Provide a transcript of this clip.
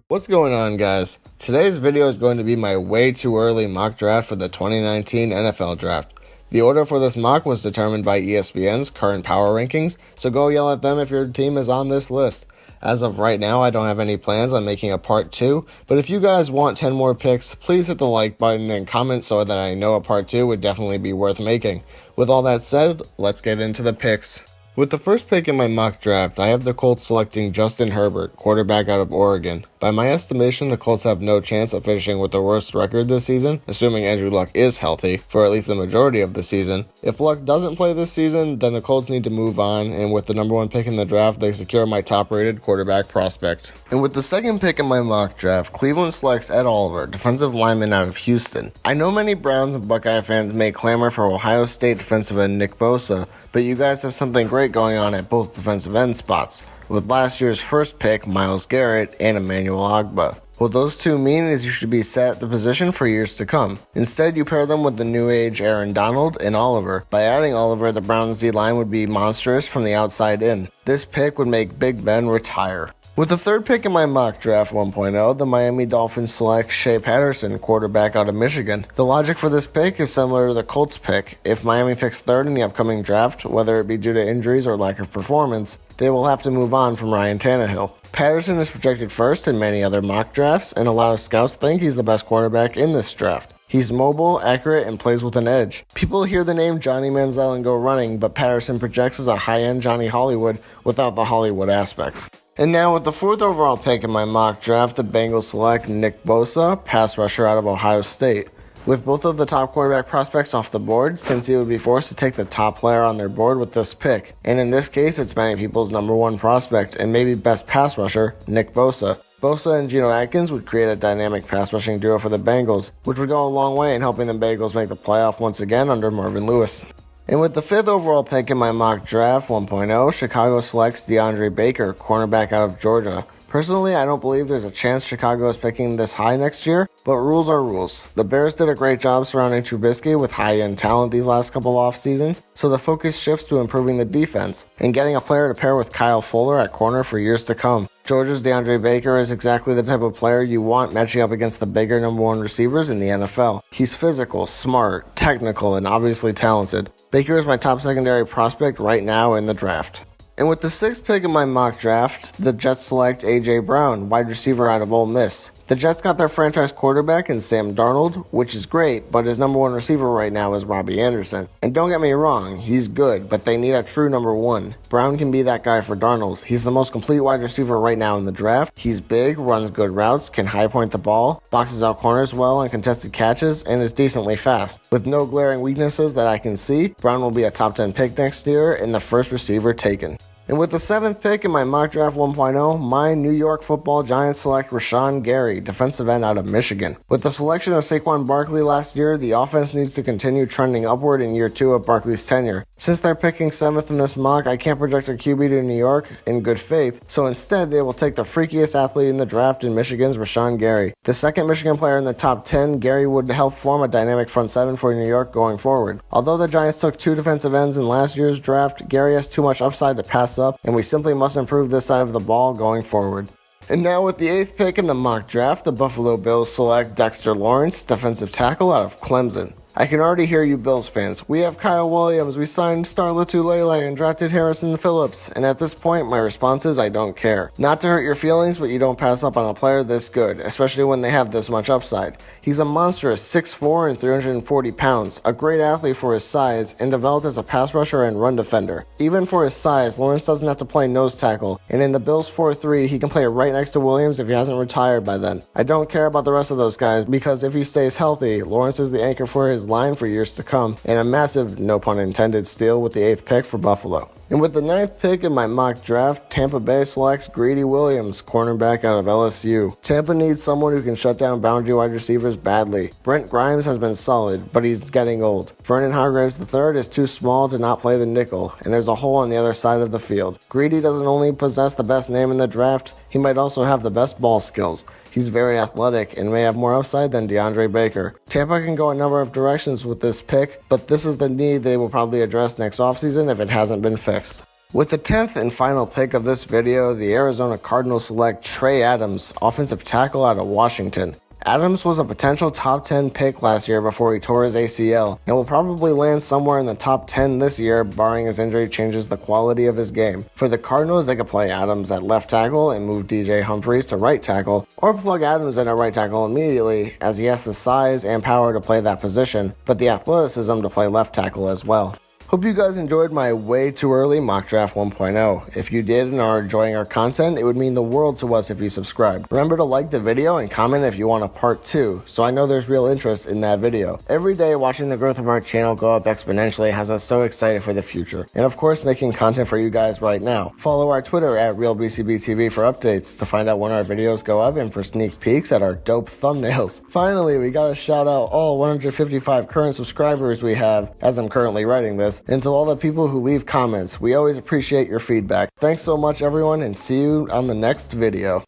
What's going on, guys? Today's video is going to be my way too early mock draft for the 2019 NFL Draft. The order for this mock was determined by ESPN's current power rankings, so go yell at them if your team is on this list. As of right now, I don't have any plans on making a part 2, but if you guys want 10 more picks, please hit the like button and comment so that I know a part 2 would definitely be worth making. With all that said, let's get into the picks. With the first pick in my mock draft, I have the Colts selecting Justin Herbert, quarterback out of Oregon. By my estimation, the Colts have no chance of finishing with the worst record this season, assuming Andrew Luck is healthy for at least the majority of the season. If Luck doesn't play this season, then the Colts need to move on, and with the number 1 pick in the draft, they secure my top-rated quarterback prospect. And with the second pick in my mock draft, Cleveland selects Ed Oliver, defensive lineman out of Houston. I know many Browns and Buckeye fans may clamor for Ohio State defensive end Nick Bosa, but you guys have something great going on at both defensive end spots, with last year's first pick, Myles Garrett, and Emmanuel Ogbah. What those two mean is you should be set at the position for years to come. Instead, you pair them with the new age Aaron Donald and Oliver. By adding Oliver, the Browns' D-line would be monstrous from the outside in. This pick would make Big Ben retire. With the third pick in my mock draft 1.0, the Miami Dolphins select Shea Patterson, quarterback out of Michigan. The logic for this pick is similar to the Colts pick. If Miami picks third in the upcoming draft, whether it be due to injuries or lack of performance, they will have to move on from Ryan Tannehill. Patterson is projected first in many other mock drafts, and a lot of scouts think he's the best quarterback in this draft. He's mobile, accurate, and plays with an edge. People hear the name Johnny Manziel and go running, but Patterson projects as a high-end Johnny Hollywood without the Hollywood aspects. And now with the 4th overall pick in my mock draft, the Bengals select Nick Bosa, pass rusher out of Ohio State. With both of the top quarterback prospects off the board, Cincy would be forced to take the top player on their board with this pick. And in this case, it's many people's number 1 prospect and maybe best pass rusher, Nick Bosa. Bosa and Geno Atkins would create a dynamic pass rushing duo for the Bengals, which would go a long way in helping the Bengals make the playoff once again under Marvin Lewis. And with the 5th overall pick in my mock draft 1.0, Chicago selects DeAndre Baker, cornerback out of Georgia. Personally, I don't believe there's a chance Chicago is picking this high next year, but rules are rules. The Bears did a great job surrounding Trubisky with high-end talent these last couple off seasons, so the focus shifts to improving the defense and getting a player to pair with Kyle Fuller at corner for years to come. Georgia's DeAndre Baker is exactly the type of player you want matching up against the bigger number 1 receivers in the NFL. He's physical, smart, technical, and obviously talented. Baker is my top secondary prospect right now in the draft. And with the 6th pick in my mock draft, the Jets select A.J. Brown, wide receiver out of Ole Miss. The Jets got their franchise quarterback in Sam Darnold, which is great, but his number 1 receiver right now is Robbie Anderson. And don't get me wrong, he's good, but they need a true number 1. Brown can be that guy for Darnold. He's the most complete wide receiver right now in the draft. He's big, runs good routes, can high point the ball, boxes out corners well on contested catches, and is decently fast. With no glaring weaknesses that I can see, Brown will be a top 10 pick next year and the first receiver taken. And with the 7th pick in my mock draft 1.0, my New York Football Giants select Rashawn Gary, defensive end out of Michigan. With the selection of Saquon Barkley last year, the offense needs to continue trending upward in year 2 of Barkley's tenure. Since they're picking 7th in this mock, I can't project a QB to New York in good faith, so instead they will take the freakiest athlete in the draft in Michigan's Rashawn Gary. The second Michigan player in the top 10, Gary would help form a dynamic front 7 for New York going forward. Although the Giants took 2 defensive ends in last year's draft, Gary has too much upside to pass up, and we simply must improve this side of the ball going forward. And now with the 8th pick in the mock draft, the Buffalo Bills select Dexter Lawrence, defensive tackle out of Clemson. I can already hear you Bills fans. We have Kyle Williams, we signed Star Lotulelei and drafted Harrison Phillips, and at this point my response is I don't care. Not to hurt your feelings, but you don't pass up on a player this good, especially when they have this much upside. He's a monstrous 6'4" and 340 pounds, a great athlete for his size, and developed as a pass rusher and run defender. Even for his size, Lawrence doesn't have to play nose tackle, and in the Bills 4-3, he can play right next to Williams if he hasn't retired by then. I don't care about the rest of those guys, because if he stays healthy, Lawrence is the anchor for his line for years to come, and a massive, no pun intended, steal with the 8th pick for Buffalo. And with the 9th pick in my mock draft, Tampa Bay selects Greedy Williams, cornerback out of LSU. Tampa needs someone who can shut down boundary wide receivers badly. Brent Grimes has been solid, but he's getting old. Vernon Hargreaves III is too small to not play the nickel, and there's a hole on the other side of the field. Greedy doesn't only possess the best name in the draft, he might also have the best ball skills. He's very athletic and may have more upside than DeAndre Baker. Tampa can go a number of directions with this pick, but this is the need they will probably address next offseason if it hasn't been fixed. With the 10th and final pick of this video, the Arizona Cardinals select Trey Adams, offensive tackle out of Washington. Adams was a potential top 10 pick last year before he tore his ACL, and will probably land somewhere in the top 10 this year, barring his injury changes the quality of his game. For the Cardinals, they could play Adams at left tackle and move DJ Humphries to right tackle, or plug Adams in at right tackle immediately, as he has the size and power to play that position, but the athleticism to play left tackle as well. Hope you guys enjoyed my way too early mock draft 1.0. If you did and are enjoying our content, it would mean the world to us if you subscribed. Remember to like the video and comment if you want a part 2, so I know there's real interest in that video. Every day watching the growth of our channel go up exponentially has us so excited for the future. And of course making content for you guys right now. Follow our Twitter at RealBCBTV for updates to find out when our videos go up and for sneak peeks at our dope thumbnails. Finally, we gotta shout out all 155 current subscribers we have, as I'm currently writing this, and to all the people who leave comments. We always appreciate your feedback. Thanks so much everyone, and see you on the next video.